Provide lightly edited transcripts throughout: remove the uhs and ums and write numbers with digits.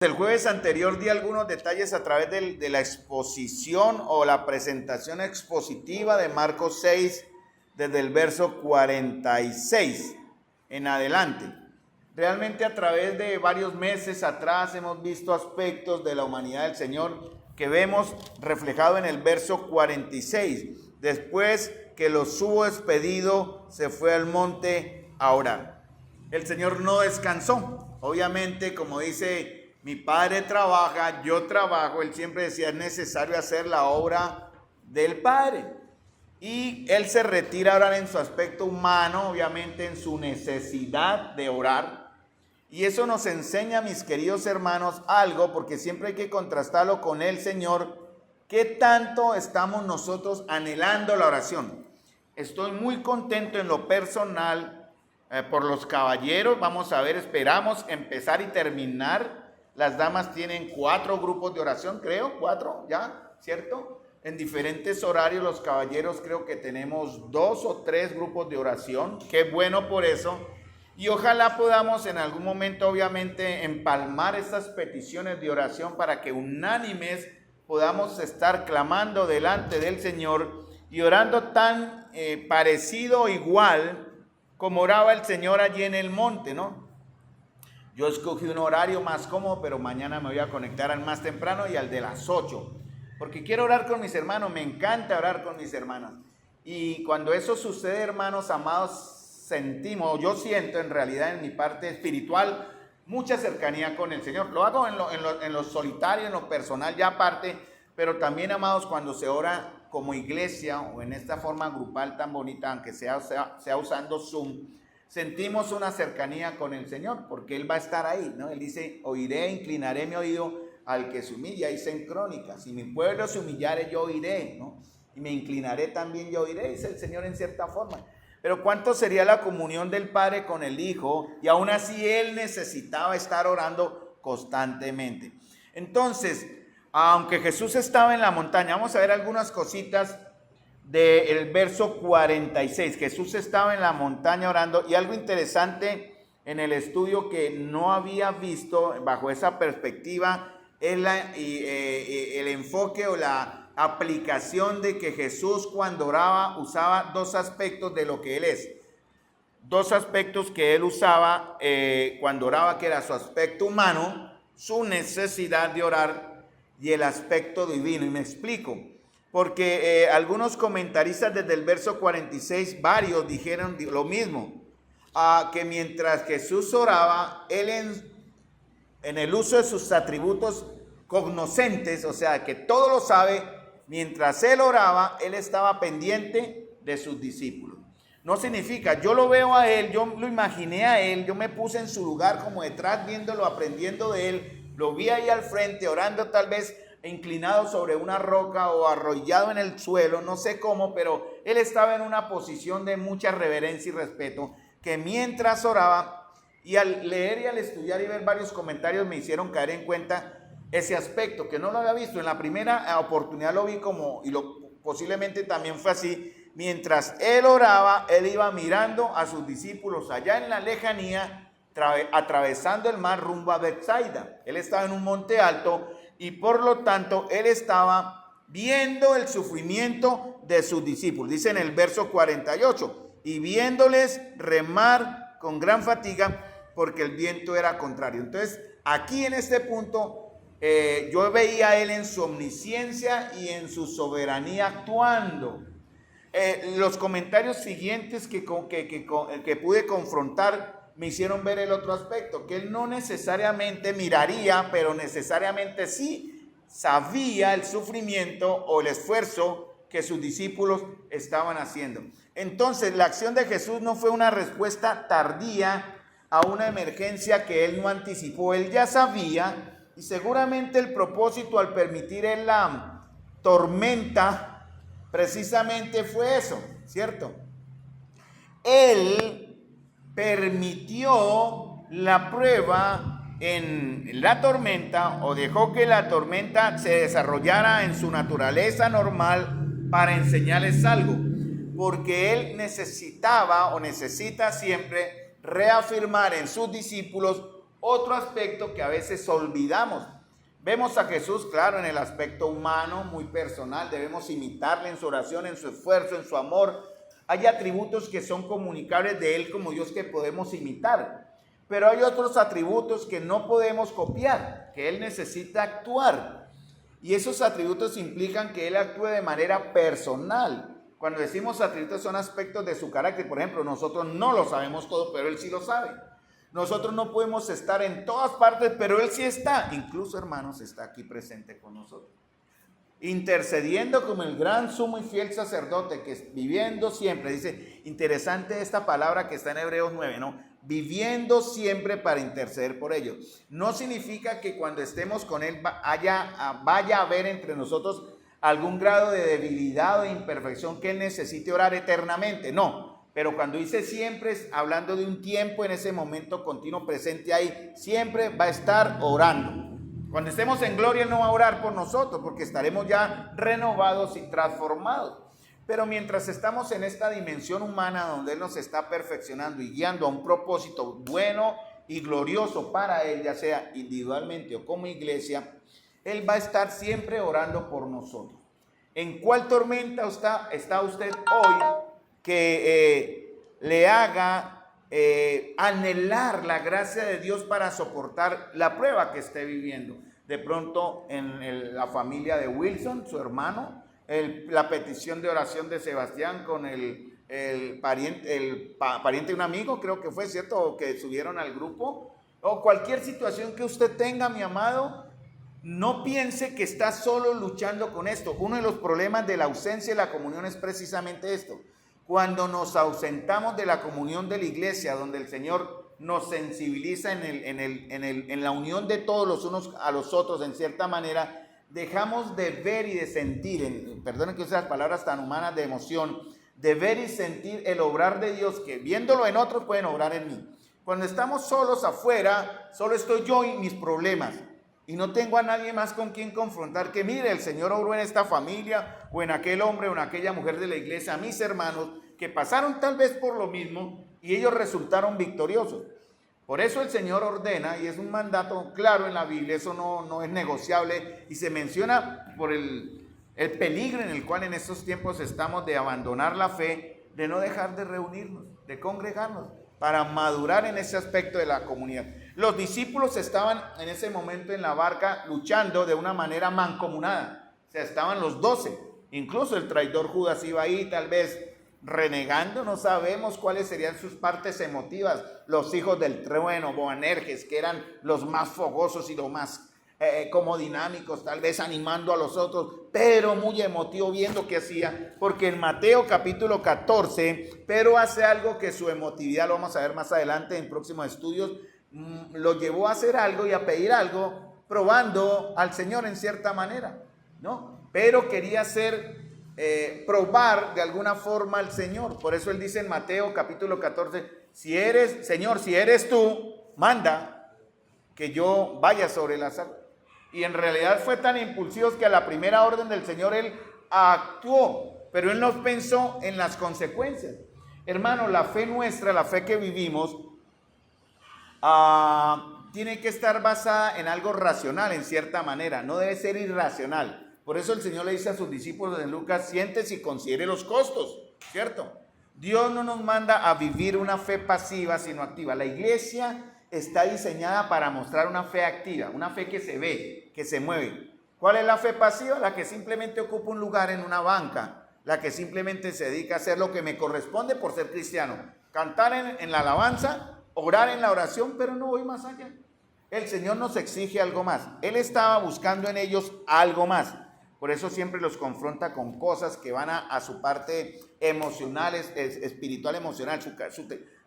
El jueves anterior di algunos detalles a través de la exposición o la presentación expositiva de Marcos 6, desde el verso 46 en adelante. Realmente a través de varios meses atrás hemos visto aspectos de la humanidad del Señor que vemos reflejado en el verso 46. Después que los hubo despedido, se fue al monte a orar. El Señor no descansó. Obviamente, como dice, mi Padre trabaja, yo trabajo. Él siempre decía, es necesario hacer la obra del Padre. Y Él se retira a orar en su aspecto humano, obviamente en su necesidad de orar. Y eso nos enseña, mis queridos hermanos, algo, porque siempre hay que contrastarlo con el Señor. ¿Qué tanto estamos nosotros anhelando la oración? Estoy muy contento en lo personal por los caballeros. Vamos a ver, esperamos empezar y terminar. Las damas tienen 4 grupos de oración, creo, 4 ya, ¿cierto? En diferentes horarios. Los caballeros creo que tenemos 2 o 3 grupos de oración. Qué bueno por eso. Y ojalá podamos en algún momento, obviamente, empalmar estas peticiones de oración para que unánimes podamos estar clamando delante del Señor y orando tan parecido o igual como oraba el Señor allí en el monte, ¿no? Yo escogí un horario más cómodo, pero mañana me voy a conectar al más temprano y al de las 8, porque quiero orar con mis hermanos, me encanta orar con mis hermanos. Y cuando eso sucede, hermanos amados, yo siento en realidad en mi parte espiritual mucha cercanía con el Señor. Lo hago en lo solitario, en lo personal ya aparte, pero también, amados, cuando se ora como iglesia o en esta forma grupal tan bonita, aunque sea usando Zoom, sentimos una cercanía con el Señor, porque Él va a estar ahí, ¿no? Él dice, oiré, inclinaré mi oído al que se humilla, dice en Crónicas, si mi pueblo se humillare, yo oiré, ¿no? Y me inclinaré también, yo oiré, dice el Señor en cierta forma. Pero ¿cuánto sería la comunión del Padre con el Hijo? Y aún así Él necesitaba estar orando constantemente. Entonces, aunque Jesús estaba en la montaña, vamos a ver algunas cositas del verso 46. Jesús estaba en la montaña orando, y algo interesante en el estudio que no había visto bajo esa perspectiva es el enfoque o la aplicación de que Jesús cuando oraba usaba 2 aspectos de lo que Él es. 2 aspectos que Él usaba cuando oraba, que era su aspecto humano, su necesidad de orar, y el aspecto divino. Y me explico, porque algunos comentaristas desde el verso 46, varios dijeron lo mismo, que mientras Jesús oraba, Él en el uso de sus atributos cognoscentes, o sea, que todo lo sabe, mientras Él oraba, Él estaba pendiente de sus discípulos. No significa, yo lo veo a Él, yo lo imaginé a Él, yo me puse en su lugar como detrás viéndolo, aprendiendo de Él, lo vi ahí al frente, orando tal vez inclinado sobre una roca o arrollado en el suelo, no sé cómo, pero Él estaba en una posición de mucha reverencia y respeto, que mientras oraba, y al leer y al estudiar y ver varios comentarios me hicieron caer en cuenta ese aspecto, que no lo había visto. En la primera oportunidad lo vi como, posiblemente también fue así, mientras Él oraba, Él iba mirando a sus discípulos allá en la lejanía, atravesando el mar rumbo a Betsaida. Él estaba en un monte alto y por lo tanto Él estaba viendo el sufrimiento de sus discípulos. Dice en el verso 48, y viéndoles remar con gran fatiga porque el viento era contrario. Entonces, aquí en este punto, yo veía a Él en su omnisciencia y en su soberanía actuando. Los comentarios siguientes que pude confrontar me hicieron ver el otro aspecto, que Él no necesariamente miraría, pero necesariamente sí sabía el sufrimiento o el esfuerzo que sus discípulos estaban haciendo. Entonces, la acción de Jesús no fue una respuesta tardía a una emergencia que Él no anticipó. Él ya sabía. Y seguramente el propósito al permitir en la tormenta precisamente fue eso, ¿cierto? Él permitió la prueba en la tormenta, o dejó que la tormenta se desarrollara en su naturaleza normal para enseñarles algo, porque Él necesitaba o necesita siempre reafirmar en sus discípulos otro aspecto que a veces olvidamos. Vemos a Jesús, claro, en el aspecto humano, muy personal, debemos imitarle en su oración, en su esfuerzo, en su amor. Hay atributos que son comunicables de Él como Dios que podemos imitar, pero hay otros atributos que no podemos copiar, que Él necesita actuar. Y esos atributos implican que Él actúe de manera personal. Cuando decimos atributos son aspectos de su carácter. Por ejemplo, nosotros no lo sabemos todo, pero Él sí lo sabe. Nosotros no podemos estar en todas partes, pero Él sí está. Incluso, hermanos, está aquí presente con nosotros. Intercediendo como el gran, sumo y fiel sacerdote, que viviendo siempre, dice, interesante esta palabra que está en Hebreos 9, ¿no? Viviendo siempre para interceder por ellos. No significa que cuando estemos con Él vaya a haber entre nosotros algún grado de debilidad o de imperfección que Él necesite orar eternamente, no. Pero cuando dice siempre, es hablando de un tiempo en ese momento continuo presente ahí, siempre va a estar orando. Cuando estemos en gloria, Él no va a orar por nosotros, porque estaremos ya renovados y transformados. Pero mientras estamos en esta dimensión humana donde Él nos está perfeccionando y guiando a un propósito bueno y glorioso para Él, ya sea individualmente o como iglesia, Él va a estar siempre orando por nosotros. ¿En cuál tormenta está usted hoy que le haga anhelar la gracia de Dios para soportar la prueba que esté viviendo? De pronto en la familia de Wilson, su hermano, la petición de oración de Sebastián con el pariente de un amigo, creo que fue, ¿cierto? O que subieron al grupo, o cualquier situación que usted tenga, mi amado, no piense que está solo luchando con esto. Uno de los problemas de la ausencia de la comunión es precisamente esto. Cuando nos ausentamos de la comunión de la iglesia, donde el Señor nos sensibiliza en la unión de todos los unos a los otros, en cierta manera, dejamos de ver y de sentir, perdonen que use las palabras tan humanas de emoción, de ver y sentir el obrar de Dios, que viéndolo en otros pueden obrar en mí. Cuando estamos solos afuera, solo estoy yo y mis problemas, y no tengo a nadie más con quien confrontar, que mire, el Señor obró en esta familia, o en aquel hombre, o en aquella mujer de la iglesia, a mis hermanos, que pasaron tal vez por lo mismo, y ellos resultaron victoriosos. Por eso el Señor ordena, y es un mandato claro en la Biblia, eso no es negociable, y se menciona por el peligro en el cual en estos tiempos estamos de abandonar la fe, de no dejar de reunirnos, de congregarnos, para madurar en ese aspecto de la comunidad. Los discípulos estaban en ese momento en la barca luchando de una manera mancomunada, o sea, estaban los 12, incluso el traidor Judas iba ahí tal vez renegando, no sabemos cuáles serían sus partes emotivas. Los hijos del trueno, Boanerges, que eran los más fogosos y los más como dinámicos, tal vez animando a los otros, pero muy emotivo viendo qué hacía, porque en Mateo capítulo 14, Pedro hace algo que su emotividad, lo vamos a ver más adelante en próximos estudios, lo llevó a hacer algo y a pedir algo, probando al Señor en cierta manera, ¿no? Pero quería hacer probar de alguna forma al Señor. Por eso él dice en Mateo capítulo 14, Señor, si eres tú, manda que yo vaya sobre las aguas. Y en realidad fue tan impulsivo que a la primera orden del Señor él actuó, pero él no pensó en las consecuencias. Hermano, la fe nuestra, la fe que vivimos, tiene que estar basada en algo racional en cierta manera, no debe ser irracional. Por eso el Señor le dice a sus discípulos en Lucas, siéntese y considere los costos, ¿cierto? Dios no nos manda a vivir una fe pasiva, sino activa. La iglesia está diseñada para mostrar una fe activa, una fe que se ve, que se mueve. ¿Cuál es la fe pasiva? La que simplemente ocupa un lugar en una banca, la que simplemente se dedica a hacer lo que me corresponde por ser cristiano. Cantar en la alabanza, orar en la oración, pero no voy más allá. El Señor nos exige algo más. Él estaba buscando en ellos algo más. Por eso siempre los confronta con cosas que van a su parte emocional, espiritual, emocional,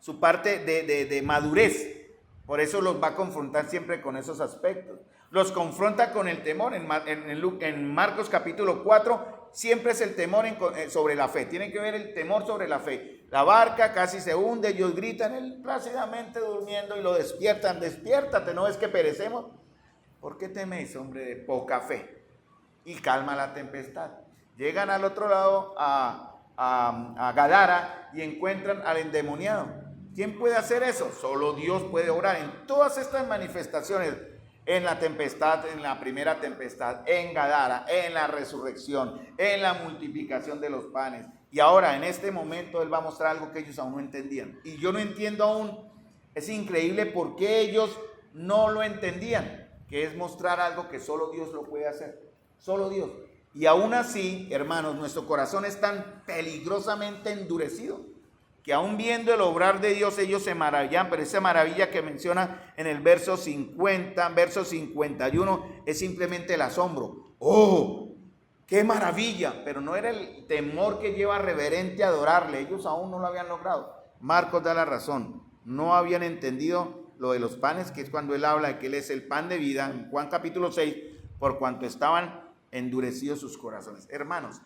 su parte de madurez. Por eso los va a confrontar siempre con esos aspectos. Los confronta con el temor. En Marcos capítulo 4 siempre es el temor sobre la fe. Tiene que ver el temor sobre la fe. La barca casi se hunde, ellos gritan, él plácidamente durmiendo y lo despiertan. Despiértate, ¿no ves que perecemos? ¿Por qué teméis, hombre de poca fe? Y calma la tempestad. Llegan al otro lado a Gadara y encuentran al endemoniado. ¿Quién puede hacer eso? Solo Dios puede obrar en todas estas manifestaciones. En la tempestad, en la primera tempestad, en Gadara, en la resurrección, en la multiplicación de los panes. Y ahora, en este momento, Él va a mostrar algo que ellos aún no entendían. Y yo no entiendo aún, es increíble por qué ellos no lo entendían, que es mostrar algo que solo Dios lo puede hacer. Solo Dios. Y aún así, hermanos, nuestro corazón es tan peligrosamente endurecido que aún viendo el obrar de Dios ellos se maravillan, pero esa maravilla que menciona en el verso 50, verso 51, es simplemente el asombro. ¡Oh! ¡Qué maravilla! Pero no era el temor que lleva reverente a adorarle, ellos aún no lo habían logrado. Marcos da la razón, no habían entendido lo de los panes, que es cuando él habla de que él es el pan de vida, en Juan capítulo 6, por cuanto estaban endurecidos sus corazones. Hermanos,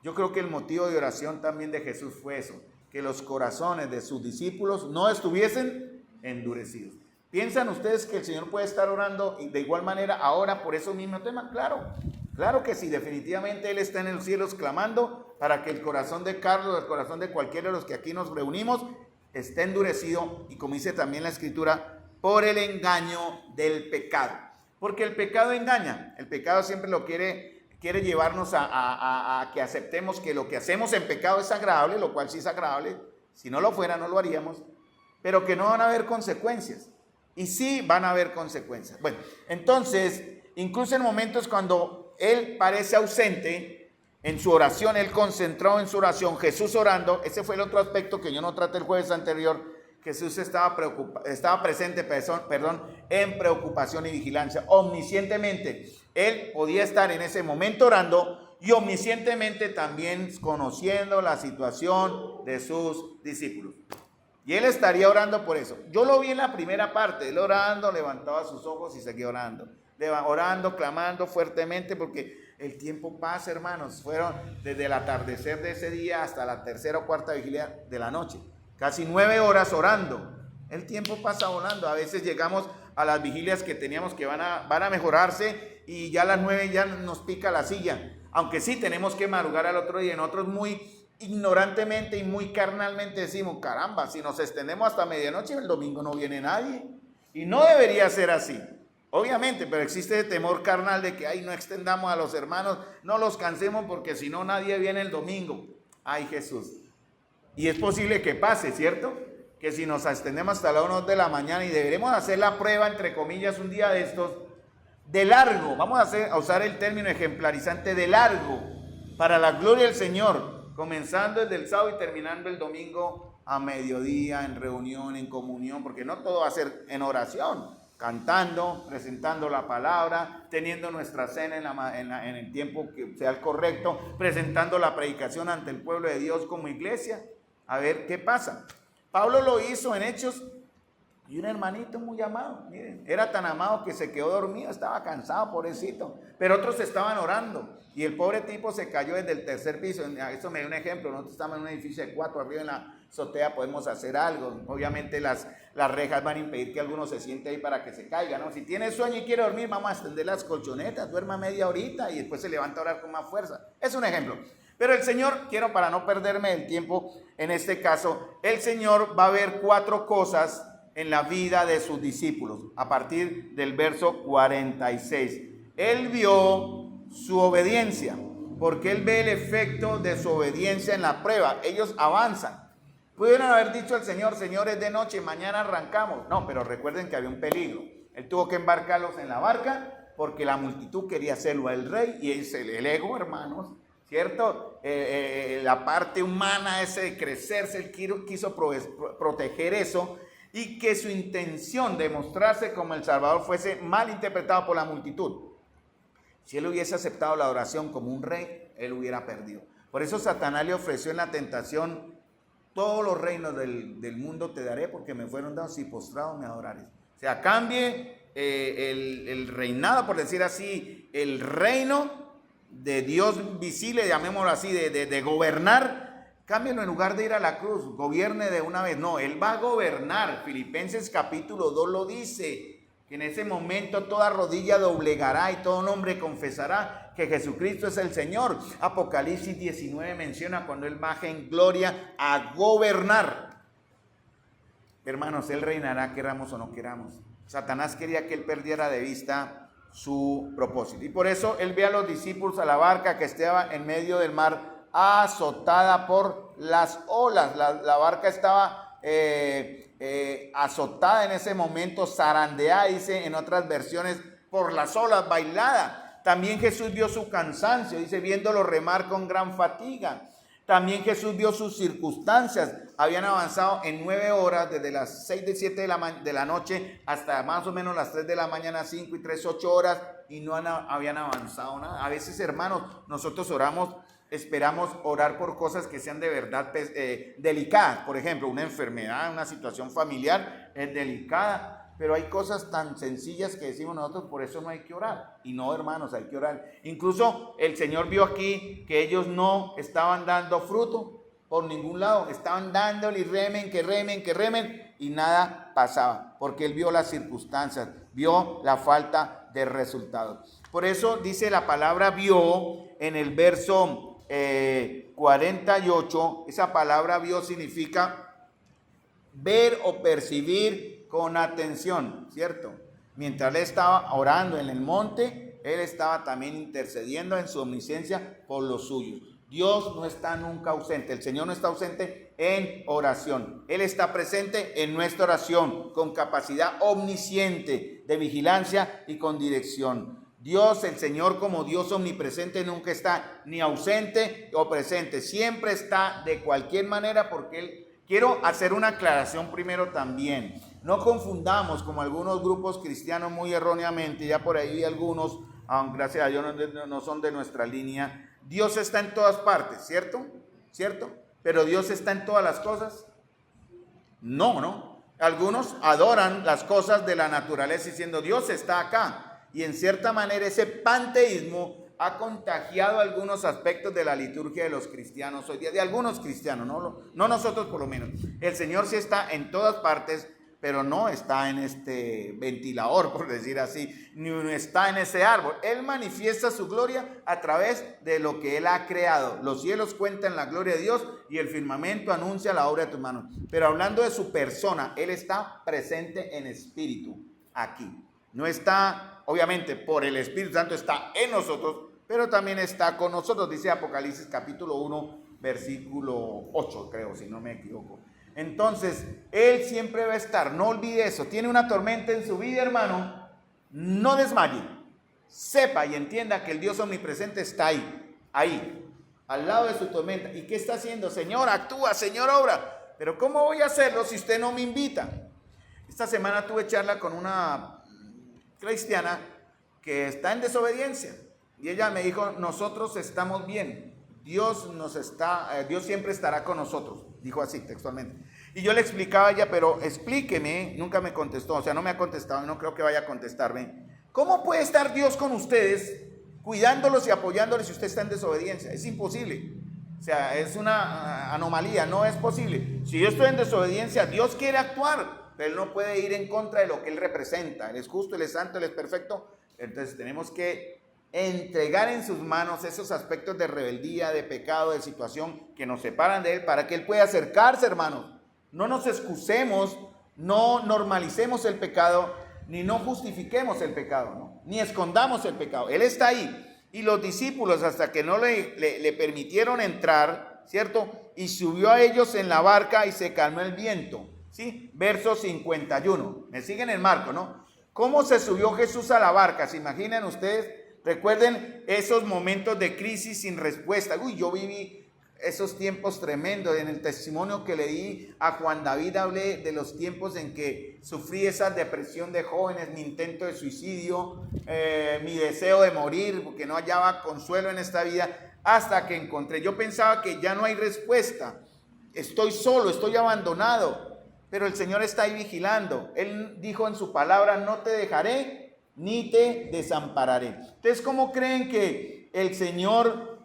yo creo que el motivo de oración también de Jesús fue eso, que los corazones de sus discípulos no estuviesen endurecidos. ¿Piensan ustedes que el Señor puede estar orando de igual manera ahora por esos mismos temas? Claro que sí, definitivamente Él está en los cielos clamando para que el corazón de Carlos, el corazón de cualquiera de los que aquí nos reunimos, esté endurecido, y como dice también la Escritura, por el engaño del pecado. Porque el pecado engaña, el pecado siempre lo quiere llevarnos a que aceptemos que lo que hacemos en pecado es agradable, lo cual sí es agradable, si no lo fuera no lo haríamos, pero que no van a haber consecuencias, y sí van a haber consecuencias. Bueno, entonces, incluso en momentos cuando Él parece ausente en su oración, Él concentrado en su oración, Jesús orando, ese fue el otro aspecto que yo no traté el jueves anterior. Jesús estaba presente en preocupación y vigilancia, omniscientemente. Él podía estar en ese momento orando y omniscientemente también conociendo la situación de sus discípulos. Y Él estaría orando por eso. Yo lo vi en la primera parte, Él orando, levantaba sus ojos y seguía orando. Orando, clamando fuertemente, porque el tiempo pasa, hermanos. Fueron desde el atardecer de ese día hasta la tercera o cuarta vigilia de la noche. Casi 9 horas orando. El tiempo pasa volando. A veces llegamos a las vigilias que teníamos que van a mejorarse y ya a las 9 ya nos pica la silla. Aunque sí tenemos que madrugar al otro día. Nosotros muy ignorantemente y muy carnalmente decimos, caramba, si nos extendemos hasta medianoche, el domingo no viene nadie. Y no debería ser así. Obviamente, pero existe el temor carnal de que no extendamos a los hermanos, no los cansemos porque si no nadie viene el domingo. Ay, Jesús. Y es posible que pase, ¿cierto? Que si nos extendemos hasta las 1 de la mañana y deberemos hacer la prueba, entre comillas, un día de estos, de largo, vamos a usar el término ejemplarizante, de largo, para la gloria del Señor, comenzando desde el sábado y terminando el domingo a mediodía, en reunión, en comunión, porque no todo va a ser en oración, cantando, presentando la palabra, teniendo nuestra cena en el tiempo que sea el correcto, presentando la predicación ante el pueblo de Dios como iglesia. A ver qué pasa. Pablo lo hizo en Hechos, y un hermanito muy amado, miren, era tan amado que se quedó dormido, estaba cansado, pobrecito, pero otros estaban orando, y el pobre tipo se cayó desde el tercer piso. Eso me dio un ejemplo. Nosotros estamos en un edificio de 4, arriba en la azotea podemos hacer algo. Obviamente las rejas van a impedir que alguno se siente ahí para que se caiga, ¿no? Si tiene sueño y quiere dormir, vamos a extender las colchonetas, duerma media horita y después se levanta a orar con más fuerza. Es un ejemplo. Pero el Señor, quiero para no perderme el tiempo en este caso, el Señor va a ver 4 cosas en la vida de sus discípulos, a partir del verso 46. Él vio su obediencia, porque Él ve el efecto de su obediencia en la prueba. Ellos avanzan. Pudieron haber dicho al Señor, Señor, es de noche, mañana arrancamos. No, pero recuerden que había un peligro. Él tuvo que embarcarlos en la barca, porque la multitud quería hacerlo al rey, y es el ego, hermanos, ¿cierto? La parte humana, ese de crecerse, Él quiso proteger eso, y que su intención de mostrarse como el Salvador fuese mal interpretado por la multitud. Si Él hubiese aceptado la adoración como un rey, Él hubiera perdido. Por eso Satanás le ofreció en la tentación: todos los reinos del mundo te daré, porque me fueron dados, y postrado me adorares. O sea, cambie el reinado, por decir así, el reino de Dios visible, llamémoslo así, de gobernar. Cámbialo, en lugar de ir a la cruz, gobierne de una vez. No, Él va a gobernar. Filipenses capítulo 2 lo dice, que en ese momento toda rodilla doblegará y todo nombre confesará que Jesucristo es el Señor. Apocalipsis 19 menciona cuando Él baja en gloria a gobernar. Hermanos, Él reinará, queramos o no queramos. Satanás quería que Él perdiera de vista su propósito. Y por eso Él ve a los discípulos a la barca que estaba en medio del mar, azotada por las olas. La barca estaba azotada en ese momento, zarandeada, dice en otras versiones, por las olas, bailada. También Jesús vio su cansancio, dice, viéndolo remar con gran fatiga. También Jesús vio sus circunstancias. Habían avanzado en 9 horas, desde las 6 de 7 de la noche hasta más o menos las 3 de la mañana, 5 y 3, 8 horas, y no habían avanzado nada. A veces, hermanos, nosotros oramos, esperamos orar por cosas que sean de verdad delicadas. Por ejemplo, una enfermedad, una situación familiar es delicada. Pero hay cosas tan sencillas que decimos nosotros, por eso no hay que orar. Y no, hermanos, hay que orar. Incluso el Señor vio aquí que ellos no estaban dando fruto por ningún lado. Estaban dándole y remen, que remen, y nada pasaba. Porque Él vio las circunstancias, vio la falta de resultados. Por eso dice la palabra vio en el verso 48. Esa palabra vio significa ver o percibir con atención, ¿cierto? Mientras Él estaba orando en el monte, Él estaba también intercediendo en su omnisciencia por los suyos. Dios no está nunca ausente, el Señor no está ausente en oración. Él está presente en nuestra oración, con capacidad omnisciente de vigilancia y con dirección. Dios, el Señor, como Dios omnipresente, nunca está ni ausente o presente, siempre está de cualquier manera, porque Él... Quiero hacer una aclaración primero también. No confundamos, como algunos grupos cristianos muy erróneamente, ya por ahí algunos, aunque gracias a Dios no son de nuestra línea. Dios está en todas partes, ¿cierto? ¿Cierto? Pero Dios está en todas las cosas. No. Algunos adoran las cosas de la naturaleza diciendo Dios está acá. Y en cierta manera ese panteísmo ha contagiado algunos aspectos de la liturgia de los cristianos hoy día, de algunos cristianos, no nosotros por lo menos. El Señor sí está en todas partes, pero no está en este ventilador, por decir así, ni está en ese árbol. Él manifiesta su gloria a través de lo que Él ha creado. Los cielos cuentan la gloria de Dios y el firmamento anuncia la obra de tus manos. Pero hablando de su persona, Él está presente en espíritu aquí. No está, obviamente, por el Espíritu Santo está en nosotros, pero también está con nosotros, dice Apocalipsis capítulo 1, versículo 8, creo, si no me equivoco. Entonces, Él siempre va a estar, no olvide eso. Tiene una tormenta en su vida, hermano, no desmaye. Sepa y entienda que el Dios omnipresente está ahí, al lado de su tormenta. ¿Y qué está haciendo? Señor, actúa, Señor, obra. Pero ¿cómo voy a hacerlo si usted no me invita? Esta semana tuve charla con una cristiana que está en desobediencia y ella me dijo, nosotros estamos bien, Dios siempre estará con nosotros, dijo así textualmente. Y yo le explicaba a ella, pero explíqueme, nunca me contestó, o sea, no me ha contestado, no creo que vaya a contestarme. ¿Cómo puede estar Dios con ustedes, cuidándolos y apoyándoles si usted está en desobediencia? Es imposible. O sea, es una anomalía, no es posible. Si yo estoy en desobediencia, Dios quiere actuar, pero Él no puede ir en contra de lo que Él representa. Él es justo, Él es santo, Él es perfecto. Entonces tenemos que entregar en sus manos esos aspectos de rebeldía, de pecado, de situación que nos separan de Él, para que Él pueda acercarse, hermanos. No nos excusemos, no normalicemos el pecado, ni no justifiquemos el pecado, ¿no? Ni escondamos el pecado. Él está ahí. Y los discípulos, hasta que no le permitieron entrar, ¿cierto? Y subió a ellos en la barca y se calmó el viento, ¿sí? Verso 51. Me siguen en Marco, ¿no? ¿Cómo se subió Jesús a la barca? ¿Se imaginan ustedes? Recuerden esos momentos de crisis sin respuesta. Uy, yo viví esos tiempos tremendos. En el testimonio que le di a Juan David hablé de los tiempos en que sufrí esa depresión de jóvenes, mi intento de suicidio, mi deseo de morir porque no hallaba consuelo en esta vida, hasta que encontré. Yo pensaba que ya no hay respuesta, estoy solo, estoy abandonado, pero el Señor está ahí vigilando. Él dijo en su palabra, no te dejaré ni te desampararé. Entonces, ¿cómo creen que el Señor,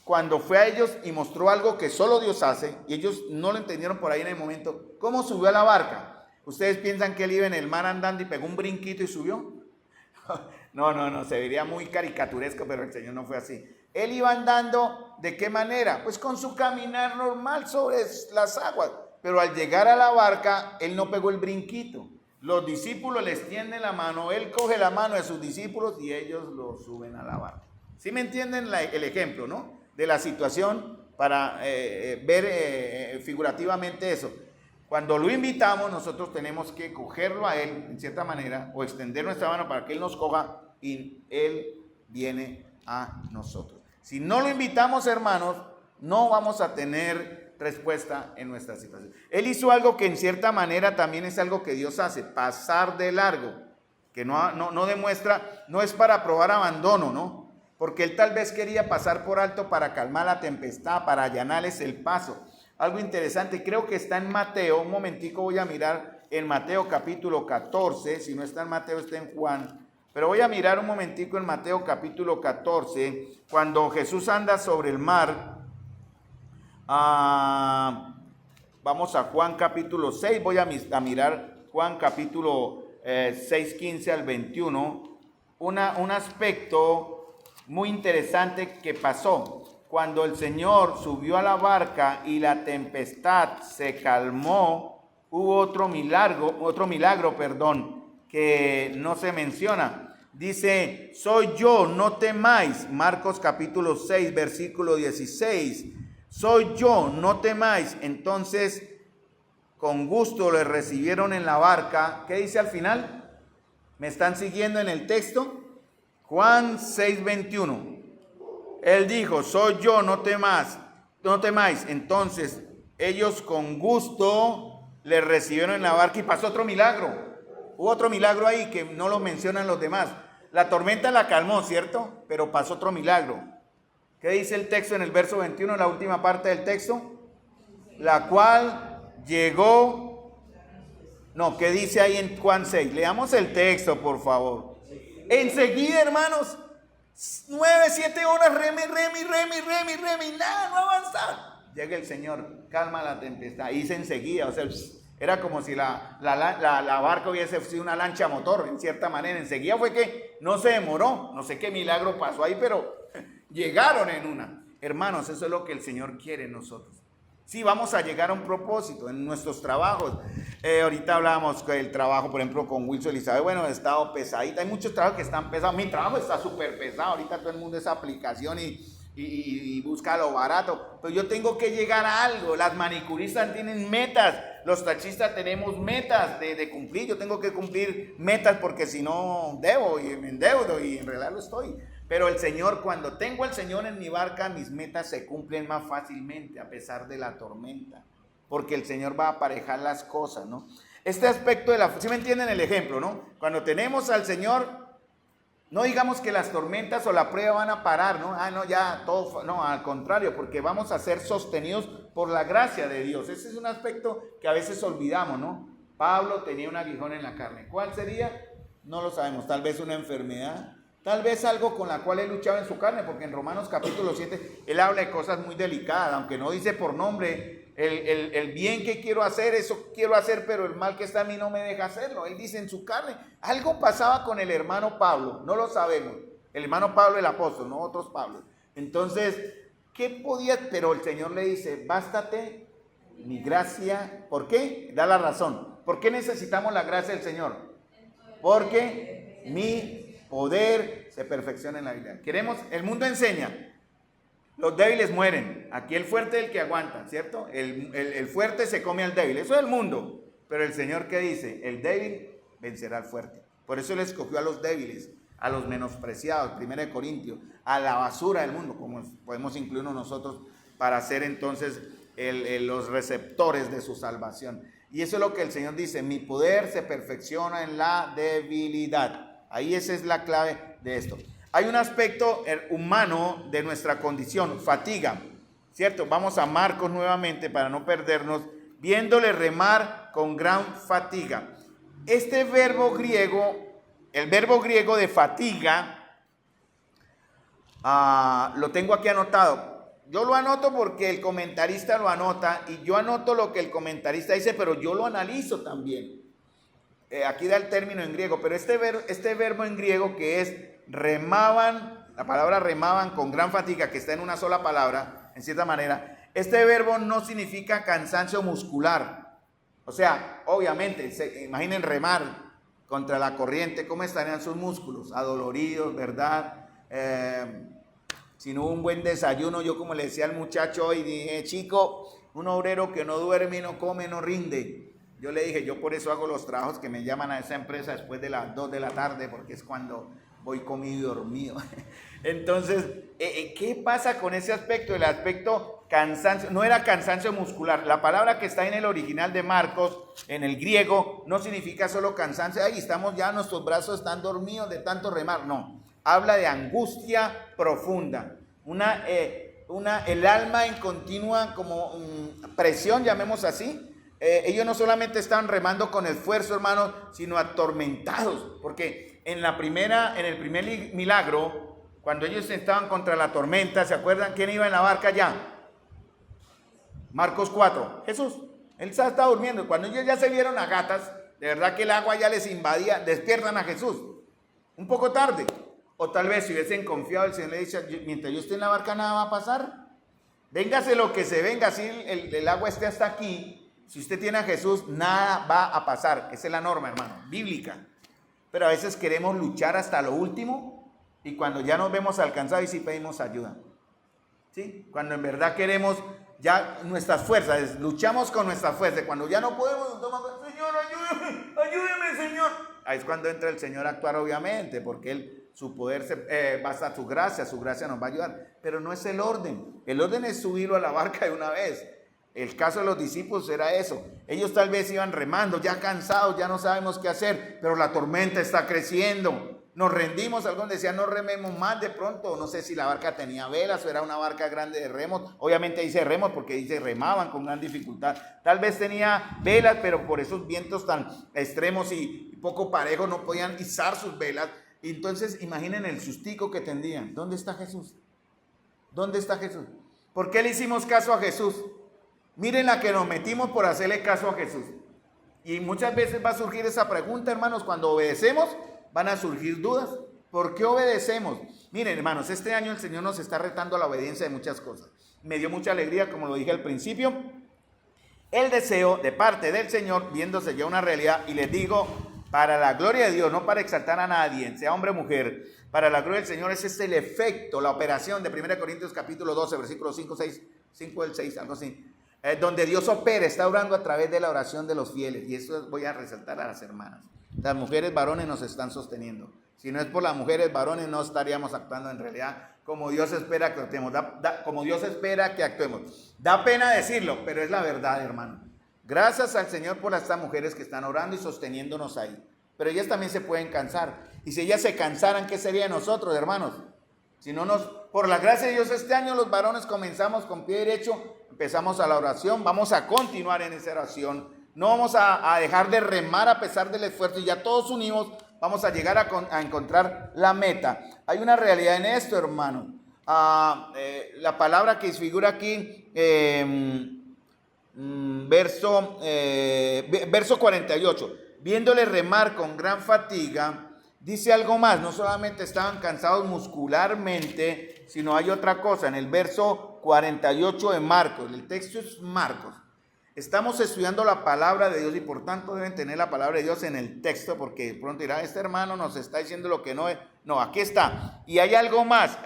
cuando fue a ellos y mostró algo que solo Dios hace, y ellos no lo entendieron por ahí en el momento, cómo subió a la barca? ¿Ustedes piensan que Él iba en el mar andando y pegó un brinquito y subió? No, se vería muy caricaturesco, pero el Señor no fue así. Él iba andando, ¿de qué manera? Pues con su caminar normal sobre las aguas. pero al llegar a la barca, él no pegó el brinquito. Los discípulos le extienden la mano, él coge la mano de sus discípulos y ellos lo suben a la barca. ¿Sí me entienden el ejemplo, no? De la situación para ver figurativamente eso. Cuando lo invitamos, nosotros tenemos que cogerlo a él, en cierta manera, o extender nuestra mano para que él nos coja y él viene a nosotros. Si no lo invitamos, hermanos, no vamos a tener respuesta en nuestra situación. Él hizo algo que en cierta manera también es algo que Dios hace, pasar de largo, que no demuestra, no es para probar abandono, ¿no? Porque él tal vez quería pasar por alto para calmar la tempestad, para allanarles el paso. Algo interesante, creo que está en Mateo, un momentico voy a mirar en Mateo capítulo 14, si no está en Mateo está en Juan, pero voy a mirar un momentico en Mateo capítulo 14, cuando Jesús anda sobre el mar. Vamos a Juan capítulo 6, voy a mirar Juan capítulo 6, 15 al 21, un aspecto muy interesante que pasó. Cuando el Señor subió a la barca y la tempestad se calmó, hubo otro milagro, que no se menciona. Dice, soy yo, no temáis. Marcos capítulo 6, versículo 16. Soy yo, no temáis. Entonces, con gusto le recibieron en la barca. ¿Qué dice al final? ¿Me están siguiendo en el texto? Juan 6, 21. Él dijo, soy yo, no temáis. Entonces, ellos con gusto le recibieron en la barca y pasó otro milagro. Hubo otro milagro ahí que no lo mencionan los demás. La tormenta la calmó, ¿cierto? Pero pasó otro milagro. ¿Qué dice el texto en el verso 21, la última parte del texto? La cual llegó... No, ¿qué dice ahí en Juan 6? Leamos el texto, por favor. Enseguida, hermanos, 9, 7 horas, remi, nada, no avanzaba. Llega el Señor, calma la tempestad, hice enseguida, o sea, era como si la barca hubiese sido una lancha a motor, en cierta manera, enseguida fue que no se demoró, no sé qué milagro pasó ahí, pero llegaron en una. Hermanos, eso es lo que el Señor quiere en nosotros. Sí, vamos a llegar a un propósito en nuestros trabajos. Ahorita hablábamos del trabajo, por ejemplo, con Wilson Elizabeth. Bueno, he estado pesadita. Hay muchos trabajos que están pesados. Mi trabajo está súper pesado. Ahorita todo el mundo es aplicación y busca lo barato. Pero yo tengo que llegar a algo. Las manicuristas tienen metas. Los taxistas tenemos metas de cumplir. Yo tengo que cumplir metas porque si no debo y me endeudo y en realidad lo estoy. Pero el Señor, cuando tengo al Señor en mi barca, mis metas se cumplen más fácilmente a pesar de la tormenta. Porque el Señor va a aparejar las cosas, ¿no? Este aspecto de la... ¿Sí me entienden el ejemplo, no? Cuando tenemos al Señor, no digamos que las tormentas o la prueba van a parar, ¿no? No, ya todo... No, al contrario, porque vamos a ser sostenidos por la gracia de Dios. Ese es un aspecto que a veces olvidamos, ¿no? Pablo tenía un aguijón en la carne. ¿Cuál sería? No lo sabemos. Tal vez una enfermedad. Tal vez algo con la cual él luchaba en su carne, porque en Romanos capítulo 7 él habla de cosas muy delicadas, aunque no dice por nombre el bien que quiero hacer, eso quiero hacer, pero el mal que está en mí no me deja hacerlo. Él dice en su carne, algo pasaba con el hermano Pablo, no lo sabemos, el hermano Pablo el apóstol, no otros Pablos. Entonces, ¿qué podía? Pero el Señor le dice, bástate mi gracia. ¿Por qué? Da la razón. ¿Por qué necesitamos la gracia del Señor? Porque mi poder se perfecciona en la vida. Queremos, el mundo enseña, los débiles mueren. Aquí el fuerte es el que aguanta, ¿cierto? El fuerte se come al débil. Eso es el mundo. Pero el Señor, ¿qué dice? El débil vencerá al fuerte. Por eso Él escogió a los débiles, a los menospreciados, 1 Corintios, a la basura del mundo, como podemos incluirnos nosotros para ser entonces los receptores de su salvación. Y eso es lo que el Señor dice, mi poder se perfecciona en la debilidad. Ahí esa es la clave de esto. Hay un aspecto humano de nuestra condición, fatiga, ¿cierto? Vamos a Marcos nuevamente para no perdernos, viéndole remar con gran fatiga. Este verbo griego, el verbo griego de fatiga, lo tengo aquí anotado. Yo lo anoto porque el comentarista lo anota y yo anoto lo que el comentarista dice, pero yo lo analizo también. Aquí da el término en griego, pero este verbo en griego que es remaban, la palabra remaban con gran fatiga, que está en una sola palabra, en cierta manera, Este verbo no significa cansancio muscular. O sea, obviamente, imaginen remar contra la corriente, ¿cómo estarían sus músculos? Adoloridos, ¿verdad? Si no hubo un buen desayuno, yo como le decía al muchacho hoy, dije, chico, un obrero que no duerme, no come, no rinde. Yo le dije, yo por eso hago los trabajos que me llaman a esa empresa después de las 2 de la tarde, porque es cuando voy comido y dormido. Entonces, ¿qué pasa con ese aspecto? El aspecto cansancio, no era cansancio muscular. La palabra que está en el original de Marcos, en el griego, no significa solo cansancio. Ahí estamos ya, nuestros brazos están dormidos de tanto remar. No, habla de angustia profunda. El alma en continua como presión, llamemos así. Ellos no solamente estaban remando con esfuerzo, hermanos, sino atormentados, porque en el primer milagro, cuando ellos estaban contra la tormenta, ¿se acuerdan quién iba en la barca ya? Marcos 4, Jesús. Él estaba durmiendo. Cuando ellos ya se vieron a gatas, de verdad que el agua ya les invadía, despiertan a Jesús. Un poco tarde. O tal vez si hubiesen confiado, el Señor le dice, mientras yo esté en la barca nada va a pasar. Véngase lo que se venga, si el agua esté hasta aquí. Si usted tiene a Jesús, nada va a pasar. Esa es la norma, hermano, bíblica. Pero a veces queremos luchar hasta lo último y cuando ya nos vemos alcanzados y sí pedimos ayuda. ¿Sí? Cuando en verdad queremos ya nuestras fuerzas, luchamos con nuestras fuerzas. Cuando ya no podemos, Señor, ayúdeme, Señor. Ahí es cuando entra el Señor a actuar, obviamente, porque su poder basta su gracia nos va a ayudar. Pero no es el orden. El orden es subirlo a la barca de una vez. El caso de los discípulos era eso. Ellos tal vez iban remando, ya cansados, ya no sabemos qué hacer, pero la tormenta está creciendo. Nos rendimos, algunos decían no rememos más de pronto. No sé si la barca tenía velas o era una barca grande de remos. Obviamente dice remos porque dice remaban con gran dificultad. Tal vez tenía velas, pero por esos vientos tan extremos y poco parejos no podían izar sus velas. Y entonces imaginen el sustico que tendrían. ¿Dónde está Jesús? ¿Dónde está Jesús? ¿Por qué le hicimos caso a Jesús? Miren la que nos metimos por hacerle caso a Jesús. Y muchas veces va a surgir esa pregunta, hermanos, cuando obedecemos van a surgir dudas. ¿Por qué obedecemos? Miren, hermanos, este año el Señor nos está retando a la obediencia de muchas cosas. Me dio mucha alegría, como lo dije al principio, el deseo de parte del Señor, viéndose ya una realidad, y les digo, para la gloria de Dios, no para exaltar a nadie, sea hombre o mujer, para la gloria del Señor, ese es el efecto, la operación de 1 Corintios capítulo 12, versículos 5 del 6, algo así. Donde Dios opera, está obrando a través de la oración de los fieles. Y eso voy a resaltar a las hermanas. Las mujeres varones nos están sosteniendo. Si no es por las mujeres varones, no estaríamos actuando en realidad como Dios espera que actuemos. Como Dios espera que actuemos. Da pena decirlo, pero es la verdad, hermano. Gracias al Señor por estas mujeres que están orando y sosteniéndonos ahí. Pero ellas también se pueden cansar. Y si ellas se cansaran, ¿qué sería de nosotros, hermanos? Si no por la gracia de Dios, este año los varones comenzamos con pie derecho. Empezamos a la oración, vamos a continuar en esa oración, no vamos a dejar de remar a pesar del esfuerzo y ya todos unidos vamos a llegar a encontrar la meta. Hay una realidad en esto, hermano. La palabra que figura aquí, verso 48, viéndole remar con gran fatiga, dice algo más, no solamente estaban cansados muscularmente, sino hay otra cosa, en el verso 48 de Marcos, el texto es Marcos. Estamos estudiando la palabra de Dios y por tanto deben tener la palabra de Dios en el texto, porque de pronto dirá, este hermano nos está diciendo lo que no es. No, aquí está. Y hay algo más,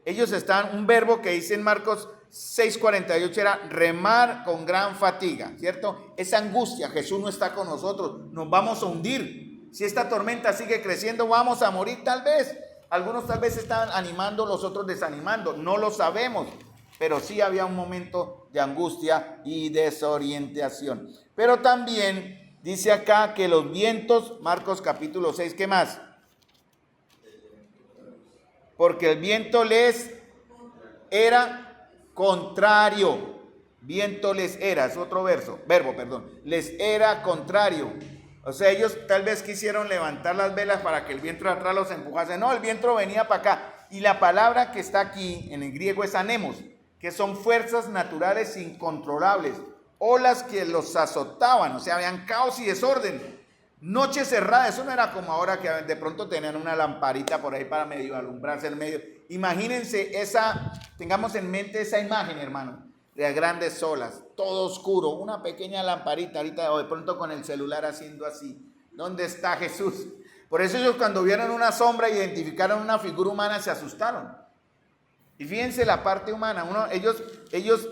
ellos están, un verbo que dice en Marcos 6:48 era remar con gran fatiga, ¿cierto? Esa angustia, Jesús no está con nosotros, nos vamos a hundir. Si esta tormenta sigue creciendo, vamos a morir tal vez. Algunos tal vez estaban animando, los otros desanimando, no lo sabemos, pero sí había un momento de angustia y desorientación. Pero también dice acá que los vientos, Marcos capítulo 6, ¿qué más? Porque el viento les era contrario. Viento les era, es otro verbo, les era contrario. O sea, ellos tal vez quisieron levantar las velas para que el viento de atrás los empujase. No, el viento venía para acá. Y la palabra que está aquí en el griego es anemos, que son fuerzas naturales incontrolables, olas que los azotaban, o sea, habían caos y desorden. Noche cerrada, eso no era como ahora que de pronto tenían una lamparita por ahí para medio alumbrarse en medio. Imagínense tengamos en mente esa imagen, hermano. de grandes olas, todo oscuro, una pequeña lamparita ahorita o de pronto con el celular haciendo así. ¿Dónde está Jesús? Por eso ellos cuando vieron una sombra, identificaron una figura humana, se asustaron. Y fíjense la parte humana, ellos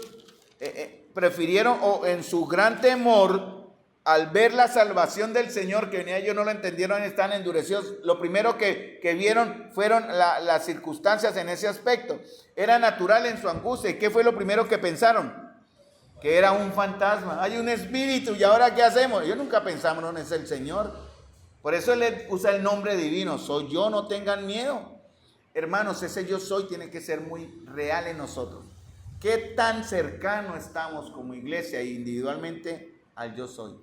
prefirieron, o en su gran temor, al ver la salvación del Señor que venía, ellos no lo entendieron, están endurecidos. Lo primero que vieron fueron las circunstancias en ese aspecto. Era natural en su angustia. ¿Y qué fue lo primero que pensaron? Que era un fantasma. Hay un espíritu, ¿y ahora qué hacemos? Ellos nunca pensaron, no es el Señor. Por eso Él usa el nombre divino, soy yo, no tengan miedo. Hermanos, ese yo soy tiene que ser muy real en nosotros. ¿Qué tan cercano estamos como iglesia e individualmente al yo soy?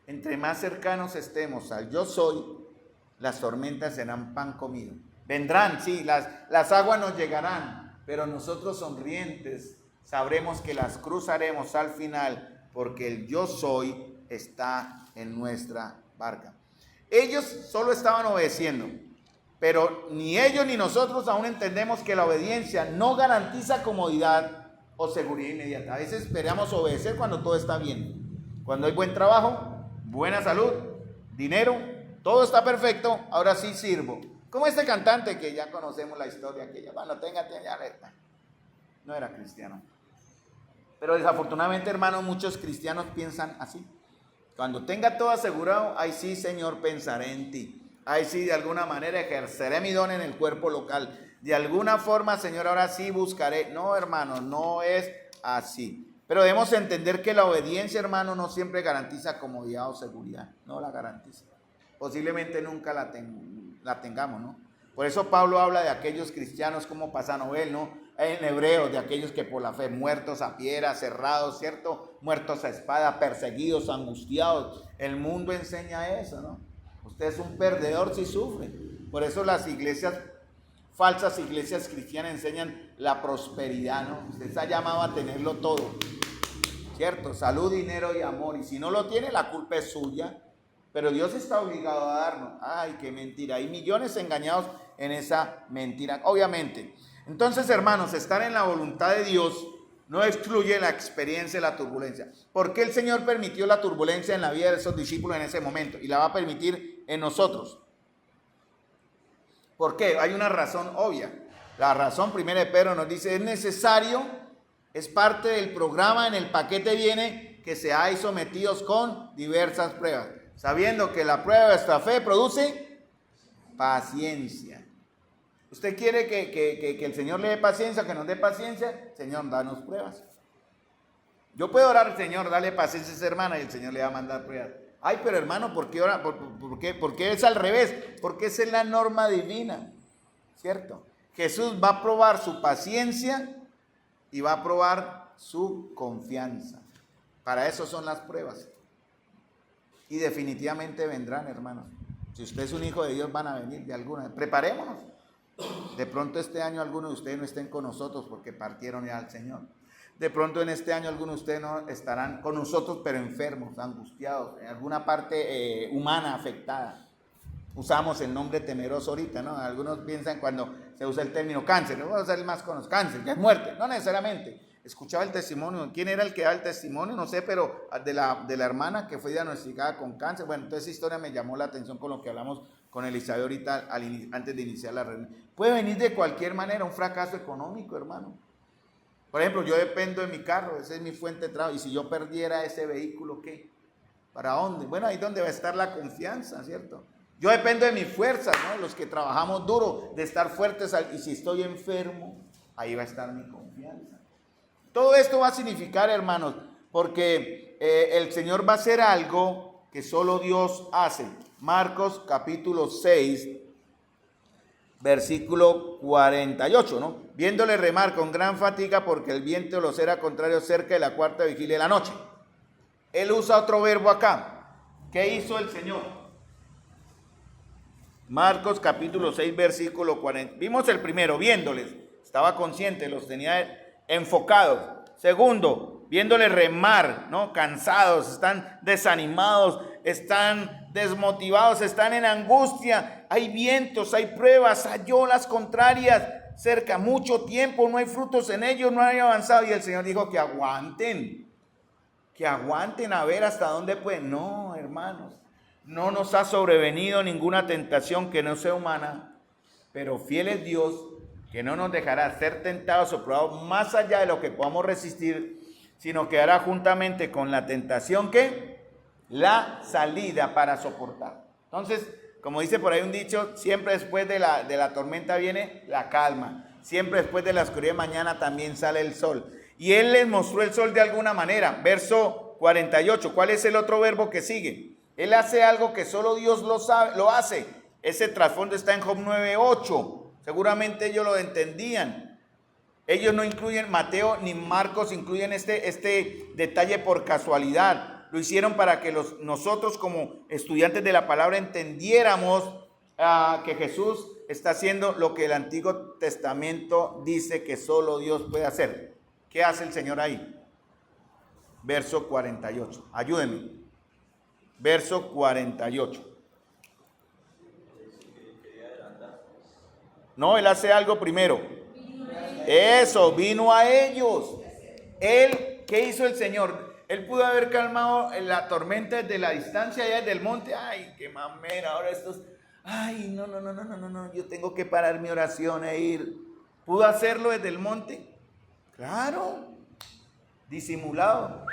Entre más cercanos estemos al yo soy, las tormentas serán pan comido. Vendrán, sí, las aguas nos llegarán, pero nosotros sonrientes sabremos que las cruzaremos al final porque el yo soy está en nuestra barca. Ellos solo estaban obedeciendo, pero ni ellos ni nosotros aún entendemos que la obediencia no garantiza comodidad o seguridad inmediata. A veces esperamos obedecer cuando todo está bien, cuando hay buen trabajo, buena salud, dinero, todo está perfecto, ahora sí sirvo. Como este cantante que ya conocemos la historia, que ya cuando tenga no era cristiano. Pero desafortunadamente, hermanos, muchos cristianos piensan así. Cuando tenga todo asegurado, ahí sí, Señor, pensaré en ti. Ahí sí, de alguna manera ejerceré mi don en el cuerpo local. De alguna forma, Señor, ahora sí buscaré. No, hermano, no es así. Pero debemos entender que la obediencia, hermano, no siempre garantiza comodidad o seguridad. No la garantiza. Posiblemente nunca la tengamos, ¿no? Por eso Pablo habla de aquellos cristianos como Pasanoel, ¿no? En Hebreos, de aquellos que por la fe, muertos a piedra, cerrados, ¿cierto? Muertos a espada, perseguidos, angustiados. El mundo enseña eso, ¿no? Usted es un perdedor si sufre. Por eso las iglesias, falsas iglesias cristianas enseñan la prosperidad, ¿no? Usted está llamado a tenerlo todo, ¿cierto? Salud, dinero y amor. Y si no lo tiene, la culpa es suya. Pero Dios está obligado a darnos. Ay, qué mentira. Hay millones engañados en esa mentira, obviamente. Entonces, hermanos, estar en la voluntad de Dios no excluye la experiencia de la turbulencia. ¿Por qué el Señor permitió la turbulencia en la vida de esos discípulos en ese momento? Y la va a permitir en nosotros. ¿Por qué? Hay una razón obvia. La razón, primera de Pedro nos dice, es necesario, es parte del programa, en el paquete viene que seáis sometidos con diversas pruebas, sabiendo que la prueba de vuestra fe produce paciencia. ¿Usted quiere que el Señor le dé paciencia, que nos dé paciencia? Señor, danos pruebas. Yo puedo orar, Señor, dale paciencia a esa hermana, y el Señor le va a mandar pruebas. Ay, pero hermano, ¿por qué ora? ¿Por qué es al revés? Porque esa es la norma divina, ¿cierto? Jesús va a probar su paciencia y va a probar su confianza. Para eso son las pruebas. Y definitivamente vendrán, hermanos. Si usted es un hijo de Dios, van a venir de alguna. Preparémonos. De pronto este año algunos de ustedes no estén con nosotros porque partieron ya al Señor. De pronto en este año algunos de ustedes no estarán con nosotros, pero enfermos, angustiados, en alguna parte humana afectada. Usamos el nombre temeroso ahorita, ¿no? Algunos piensan cuando se usa el término cáncer, no voy a usar el más conocido, cáncer, que es muerte. No necesariamente. Escuchaba el testimonio. ¿Quién era el que daba el testimonio? No sé, pero de la hermana que fue diagnosticada con cáncer. Bueno, entonces esa historia me llamó la atención con lo que hablamos con Elizabeth ahorita antes de iniciar la reunión. Puede venir de cualquier manera, un fracaso económico, hermano. Por ejemplo, yo dependo de mi carro, esa es mi fuente de trabajo. Y si yo perdiera ese vehículo, ¿qué? ¿Para dónde? Bueno, ahí es donde va a estar la confianza, ¿cierto? Yo dependo de mis fuerzas, ¿no? Los que trabajamos duro, de estar fuertes. Y si estoy enfermo, ahí va a estar mi confianza. Todo esto va a significar, hermanos, porque el Señor va a hacer algo que solo Dios hace. Marcos capítulo 6, versículo 48, ¿no? Viéndole remar con gran fatiga porque el viento los era contrario cerca de la cuarta vigilia de la noche. Él usa otro verbo acá. ¿Qué hizo el Señor? Marcos capítulo 6, versículo 40. Vimos el primero, viéndoles. Estaba consciente, los tenía enfocados. Segundo, viéndoles remar, ¿no? Cansados, están desanimados, están desmotivados, están en angustia. Hay vientos, hay pruebas, hay olas contrarias. cerca, mucho tiempo, no hay frutos en ellos, no hay avanzado. Y el Señor dijo que aguanten a ver hasta dónde pueden. No, hermanos, no nos ha sobrevenido ninguna tentación que no sea humana, pero fiel es Dios, que no nos dejará ser tentados o probados más allá de lo que podamos resistir, sino que hará juntamente con la tentación que la salida para soportar. Entonces, como dice por ahí un dicho, siempre después de la tormenta viene la calma, siempre después de la oscuridad de mañana también sale el sol. Y Él les mostró el sol de alguna manera. Verso 48, ¿cuál es el otro verbo que sigue? Él hace algo que solo Dios lo hace. Ese trasfondo está en Job 9:8. Seguramente ellos lo entendían. Ellos no incluyen, Mateo ni Marcos incluyen este detalle por casualidad. Lo hicieron para que nosotros como estudiantes de la palabra entendiéramos que Jesús está haciendo lo que el Antiguo Testamento dice que solo Dios puede hacer. ¿Qué hace el Señor ahí? Verso 48. Ayúdenme. Verso 48. No, Él hace algo primero. Eso, vino a ellos. Él, ¿qué hizo el Señor? Él pudo haber calmado la tormenta desde la distancia allá desde el monte. Ay, qué mamera, ahora estos. Ay, no, yo tengo que parar mi oración e ir. ¿Pudo hacerlo desde el monte? Claro, disimulado.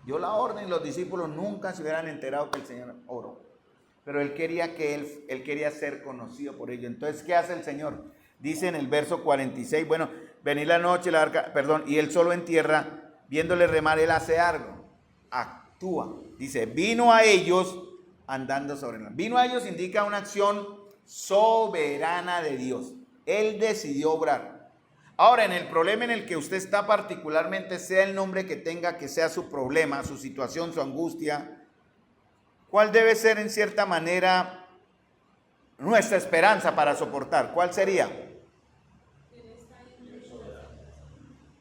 Dio la orden, los discípulos nunca se hubieran enterado que el Señor oró. Pero Él quería él quería ser conocido por ello. Entonces, ¿qué hace el Señor? Dice en el verso 46, bueno, venir la noche, y Él solo en tierra, viéndole remar, Él hace algo, actúa. Dice, vino a ellos andando sobre el mar. Vino a ellos indica una acción soberana de Dios. Él decidió obrar. Ahora, en el problema en el que usted está particularmente, sea el nombre que tenga, que sea su problema, su situación, su angustia, ¿cuál debe ser en cierta manera nuestra esperanza para soportar? ¿Cuál sería?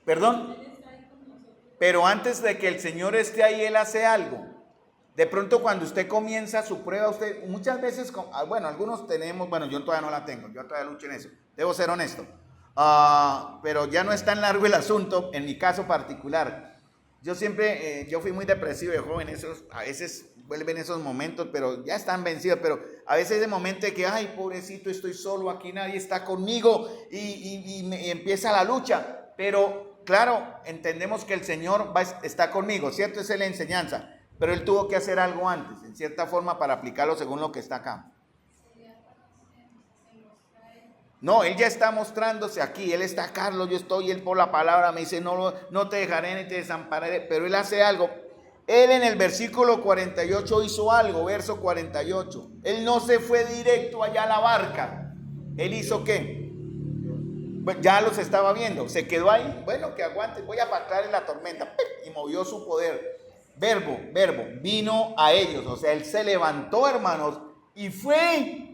¿Perdón? Pero antes de que el Señor esté ahí, Él hace algo. De pronto cuando usted comienza su prueba, usted muchas veces, bueno, algunos tenemos, bueno, yo todavía no la tengo, yo todavía lucho en eso, debo ser honesto. Pero ya no es tan largo el asunto, en mi caso particular. Yo siempre, yo fui muy depresivo de joven, a veces vuelven esos momentos, pero ya están vencidos, pero a veces de momento de que, ay, pobrecito, estoy solo, aquí nadie está conmigo, y empieza la lucha, pero claro, entendemos que el Señor está conmigo, ¿cierto? Esa es la enseñanza, pero Él tuvo que hacer algo antes, en cierta forma, para aplicarlo según lo que está acá. No, Él ya está mostrándose aquí, Él está, Carlos, yo estoy, Él por la palabra me dice, no te dejaré ni te desampararé, pero Él hace algo. Él en el versículo 48 hizo algo, verso 48. Él no se fue directo allá a la barca. ¿Él hizo qué? Pues ya los estaba viendo, se quedó ahí, bueno, que aguante, voy a apartar en la tormenta, y movió su poder. Verbo, vino a ellos, o sea, Él se levantó, hermanos, y fue.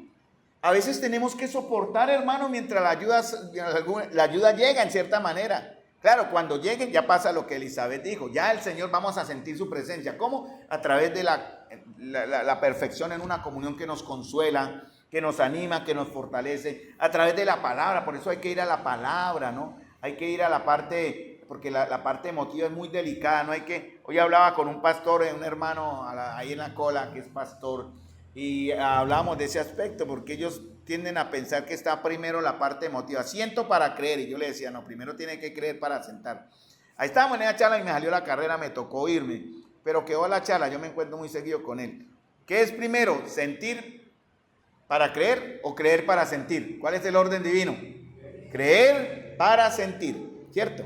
A veces tenemos que soportar, hermano, mientras la ayuda llega en cierta manera. Claro, cuando llegue ya pasa lo que Elizabeth dijo. Ya el Señor vamos a sentir su presencia. ¿Cómo? A través de la perfección en una comunión que nos consuela, que nos anima, que nos fortalece. A través de la palabra. Por eso hay que ir a la palabra, ¿no? Hay que ir a la parte, porque la parte emotiva es muy delicada. No hay que. Hoy hablaba con un pastor, un hermano ahí en la cola, que es pastor. Y hablábamos de ese aspecto, porque ellos tienden a pensar que está primero la parte emotiva. Siento para creer, y yo le decía, no, primero tiene que creer para sentar. Ahí estábamos en esa charla y me salió la carrera, me tocó irme, pero quedó la charla, yo me encuentro muy seguido con él. ¿Qué es primero? ¿Sentir para creer o creer para sentir? ¿Cuál es el orden divino? Creer para sentir, ¿cierto?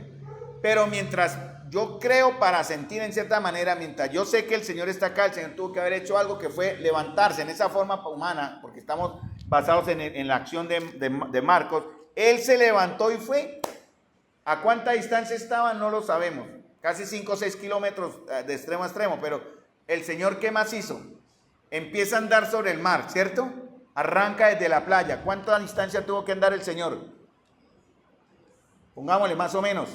Pero mientras yo creo para sentir en cierta manera, mientras yo sé que el Señor está acá, el Señor tuvo que haber hecho algo que fue levantarse en esa forma humana, porque estamos basados en la acción de Marcos. Él se levantó y fue. ¿A cuánta distancia estaba? No lo sabemos. Casi 5 o 6 kilómetros de extremo a extremo, pero el Señor, ¿qué más hizo? Empieza a andar sobre el mar, ¿cierto? Arranca desde la playa. ¿Cuánta distancia tuvo que andar el Señor? Pongámosle más o menos.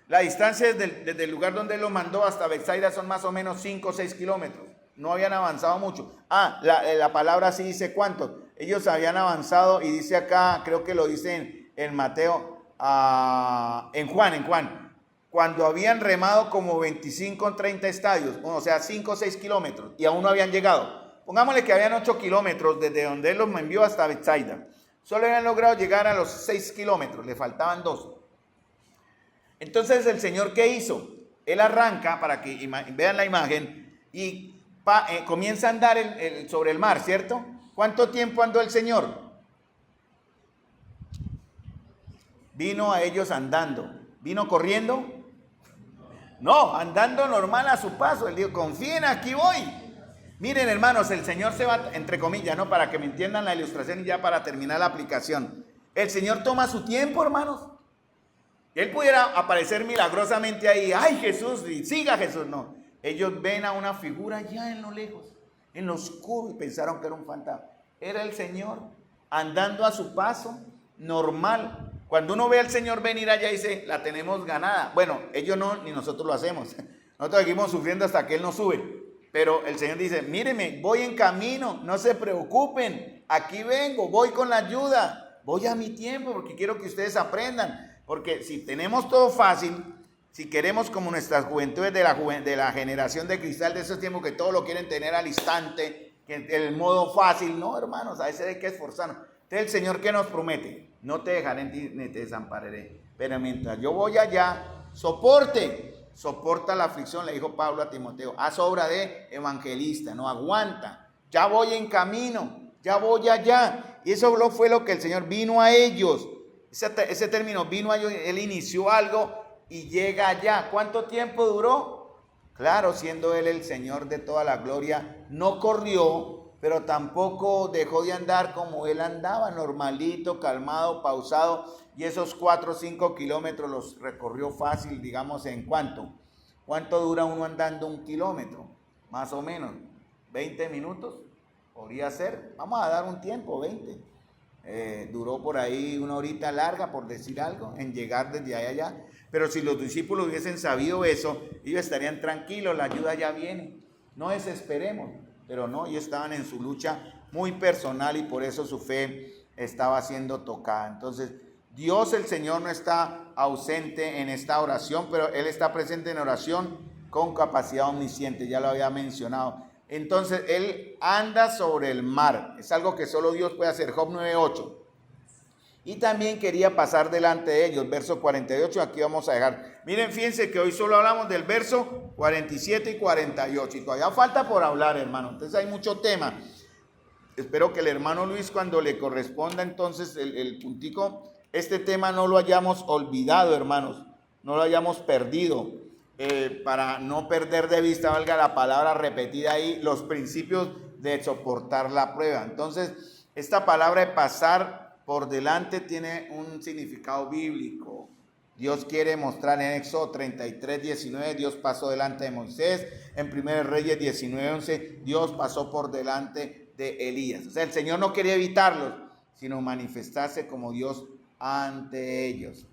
La distancia desde el lugar donde Él lo mandó hasta Betsaida son más o menos 5 o 6 kilómetros. No habían avanzado mucho. La palabra sí dice cuánto. Ellos habían avanzado y dice acá, creo que lo dice en Mateo, en Juan, cuando habían remado como 25 o 30 estadios, o sea, 5 o 6 kilómetros, y aún no habían llegado. Pongámosle que habían 8 kilómetros desde donde él los envió hasta Bethsaida. Solo habían logrado llegar a los 6 kilómetros, le faltaban 2. Entonces el Señor, ¿qué hizo? Él arranca, para que vean la imagen, y comienza a andar sobre el mar, ¿cierto? ¿Cuánto tiempo andó el Señor? Vino a ellos andando. ¿Vino corriendo? No, andando normal a su paso. Él dijo, confíen, aquí voy. Miren, hermanos, el Señor se va, entre comillas, ¿no? Para que me entiendan la ilustración y ya para terminar la aplicación. El Señor toma su tiempo, hermanos. Él pudiera aparecer milagrosamente ahí, ¡ay, Jesús! Y siga Jesús. No, ellos ven a una figura ya en lo lejos, en lo oscuro, y pensaron que era un fantasma. Era el Señor, andando a su paso, normal. Cuando uno ve al Señor venir allá y dice, la tenemos ganada. Bueno, ellos no, ni nosotros lo hacemos. Nosotros seguimos sufriendo hasta que Él nos sube. Pero el Señor dice, míreme, voy en camino, no se preocupen, aquí vengo, voy con la ayuda, voy a mi tiempo porque quiero que ustedes aprendan. Porque si tenemos todo fácil, si queremos como nuestras juventudes de la generación de cristal de esos tiempos que todo lo quieren tener al instante, que el modo fácil, no, hermanos, a veces hay que esforzarnos. Entonces el Señor, ¿qué nos promete? No te dejaré ni te desampararé, pero mientras yo voy allá, soporta la aflicción, le dijo Pablo a Timoteo, haz obra de evangelista, no aguanta, ya voy en camino, ya voy allá. Y eso fue lo que el Señor vino a ellos. Ese término vino a ellos, Él inició algo y llega allá. ¿Cuánto tiempo duró? Claro, siendo Él el Señor de toda la gloria, no corrió, pero tampoco dejó de andar como Él andaba, normalito, calmado, pausado, y esos 4 o 5 kilómetros los recorrió fácil, digamos, ¿en cuánto? ¿Cuánto dura uno andando 1 kilómetro? Más o menos, 20 minutos, podría ser, vamos a dar un tiempo, 20. Duró por ahí 1 horita larga, por decir algo, en llegar desde allá. Pero si los discípulos hubiesen sabido eso, ellos estarían tranquilos, la ayuda ya viene, no desesperemos. Pero no, ellos estaban en su lucha muy personal y por eso su fe estaba siendo tocada. Entonces, Dios el Señor no está ausente en esta oración, pero Él está presente en oración con capacidad omnisciente, ya lo había mencionado. Entonces, Él anda sobre el mar, es algo que solo Dios puede hacer, Job 9:8. Y también quería pasar delante de ellos, verso 48, aquí vamos a dejar. Miren, fíjense que hoy solo hablamos del verso 47 y 48, y todavía falta por hablar, hermano. Entonces hay mucho tema. Espero que el hermano Luis, cuando le corresponda entonces el puntico, este tema no lo hayamos olvidado, hermanos, no lo hayamos perdido, para no perder de vista, valga la palabra repetida ahí, los principios de soportar la prueba. Entonces, esta palabra de pasar por delante tiene un significado bíblico. Dios quiere mostrar en Éxodo 33:19, Dios pasó delante de Moisés. En 1 Reyes 19:11, Dios pasó por delante de Elías. O sea, el Señor no quería evitarlos, sino manifestarse como Dios ante ellos.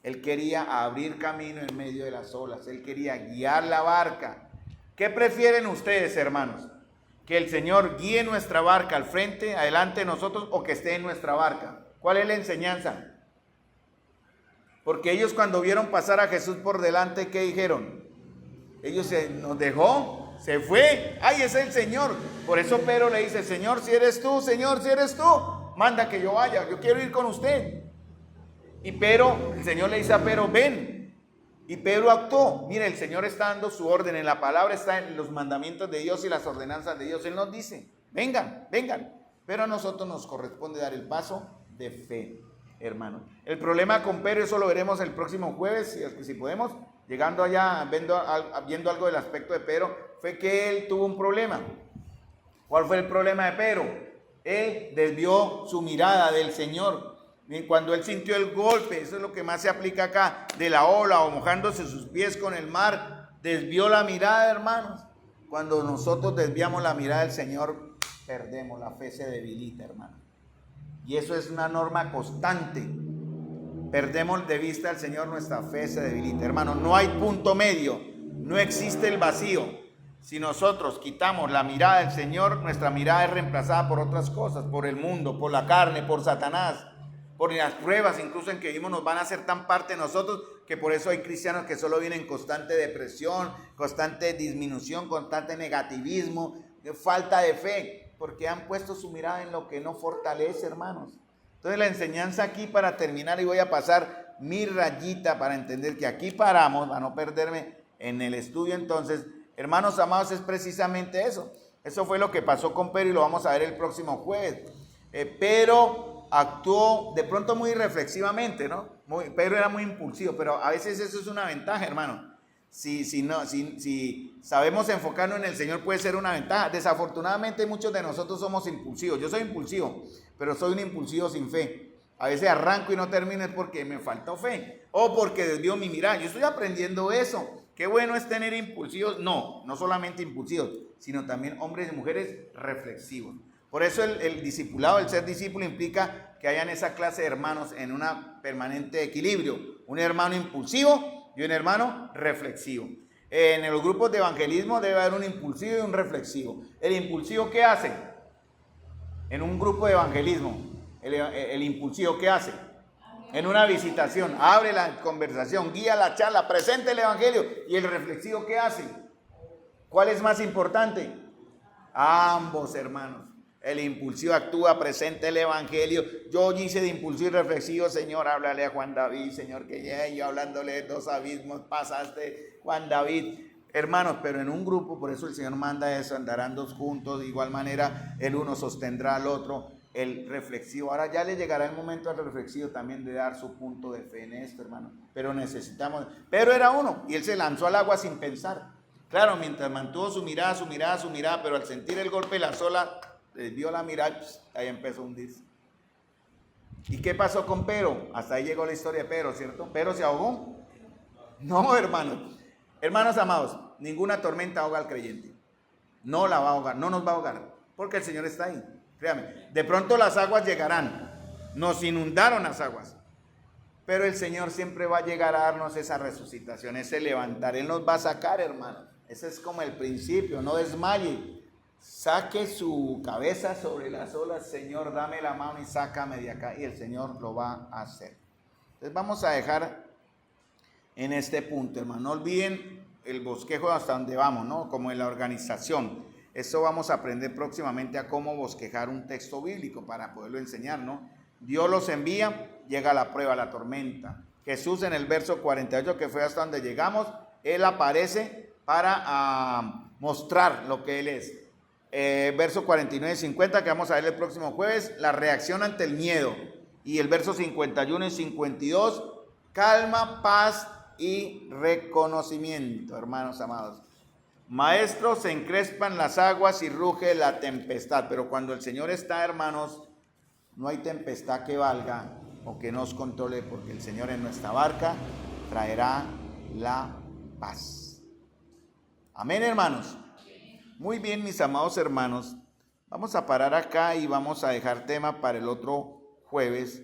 Él quería abrir camino en medio de las olas. Él quería guiar la barca. ¿Qué prefieren ustedes, hermanos? ¿Que el Señor guíe nuestra barca al frente, adelante de nosotros, o que esté en nuestra barca? ¿Cuál es la enseñanza? Porque ellos, cuando vieron pasar a Jesús por delante, ¿qué dijeron? Ellos nos dejó, se fue, ¡ay, es el Señor! Por eso Pedro le dice, Señor, si eres tú, manda que yo vaya, yo quiero ir con usted. Y Pedro, el Señor le dice a Pedro, ven. Y Pedro actuó. Mire, el Señor está dando su orden. En la palabra está en los mandamientos de Dios y las ordenanzas de Dios. Él nos dice, vengan. Pero a nosotros nos corresponde dar el paso de fe, hermano. El problema con Pedro, eso lo veremos el próximo jueves, si podemos. Llegando allá, viendo algo del aspecto de Pedro, fue que él tuvo un problema. ¿Cuál fue el problema de Pedro? Él desvió su mirada del Señor. Cuando él sintió el golpe, eso es lo que más se aplica acá, de la ola o mojándose sus pies con el mar, desvió la mirada, hermanos. Cuando nosotros desviamos la mirada del Señor, perdemos, la fe se debilita, hermano. Y eso es una norma constante. Perdemos de vista al Señor, nuestra fe se debilita, hermano. No hay punto medio, no existe el vacío. Si nosotros quitamos la mirada del Señor, nuestra mirada es reemplazada por otras cosas, por el mundo, por la carne, por Satanás. por las pruebas incluso en que vivimos nos van a hacer tan parte de nosotros, que por eso hay cristianos que solo vienen en constante depresión, constante disminución, constante negativismo, falta de fe, porque han puesto su mirada en lo que no fortalece, hermanos. Entonces la enseñanza aquí, para terminar, y voy a pasar mi rayita para entender que aquí paramos, para no perderme en el estudio. Entonces, hermanos amados, es precisamente eso. Eso fue lo que pasó con Pedro y lo vamos a ver el próximo jueves. Pedro actuó de pronto muy reflexivamente, ¿no? Pedro era muy impulsivo, pero a veces eso es una ventaja, hermano. Si sabemos enfocarnos en el Señor, puede ser una ventaja. Desafortunadamente muchos de nosotros somos impulsivos. Yo soy impulsivo, pero soy un impulsivo sin fe. A veces arranco y no termino es porque me faltó fe o porque desvió mi mirada. Yo estoy aprendiendo eso. Qué bueno es tener impulsivos, no solamente impulsivos, sino también hombres y mujeres reflexivos. Por eso el discipulado, el ser discípulo, implica que hayan esa clase de hermanos en un permanente equilibrio. Un hermano impulsivo y un hermano reflexivo. En los grupos de evangelismo debe haber un impulsivo y un reflexivo. ¿El impulsivo qué hace? En un grupo de evangelismo, el impulsivo ¿qué hace? En una visitación, abre la conversación, guía la charla, presenta el evangelio. ¿Y el reflexivo qué hace? ¿Cuál es más importante? Ambos, hermanos. El impulsivo actúa, presenta el evangelio. Yo hice de impulsivo y reflexivo, Señor, háblale a Juan David, Señor, que llegue yo hablándole de 2 abismos, pasaste, Juan David. Hermanos, pero en un grupo, por eso el Señor manda eso, andarán 2 juntos, de igual manera el uno sostendrá al otro. El reflexivo, ahora ya le llegará el momento al reflexivo también de dar su punto de fe en esto, hermano, pero necesitamos, pero era uno, y él se lanzó al agua sin pensar, claro, mientras mantuvo su mirada, pero al sentir el golpe de la ola, dio la mirada, ahí empezó a hundirse. ¿Y qué pasó con Pedro? Hasta ahí llegó la historia de Pedro, ¿cierto? ¿Pedro se ahogó? No, hermanos amados, ninguna tormenta ahoga al creyente, no la va a ahogar, no nos va a ahogar, porque el Señor está ahí. Créame, de pronto las aguas llegarán, nos inundaron las aguas, pero el Señor siempre va a llegar a darnos esa resucitación, ese levantar. Él nos va a sacar, hermano. Ese es como el principio, no desmaye. Saque su cabeza sobre las olas, Señor, dame la mano y sácame de acá, y el Señor lo va a hacer. Entonces vamos a dejar en este punto, hermano. No olviden el bosquejo hasta donde vamos, ¿no? Como en la organización. Eso vamos a aprender próximamente a cómo bosquejar un texto bíblico para poderlo enseñar, ¿no? Dios los envía, llega la prueba, la tormenta. Jesús en el verso 48, que fue hasta donde llegamos, Él aparece para mostrar lo que Él es. Verso 49 y 50, que vamos a ver el próximo jueves, la reacción ante el miedo. Y el verso 51 y 52, calma, paz y reconocimiento, hermanos amados. Maestro, se encrespan las aguas y ruge la tempestad, pero cuando el Señor está, hermanos, no hay tempestad que valga o que nos controle, porque el Señor en nuestra barca traerá la paz. Amén, hermanos. Muy bien, mis amados hermanos, vamos a parar acá y vamos a dejar tema para el otro jueves,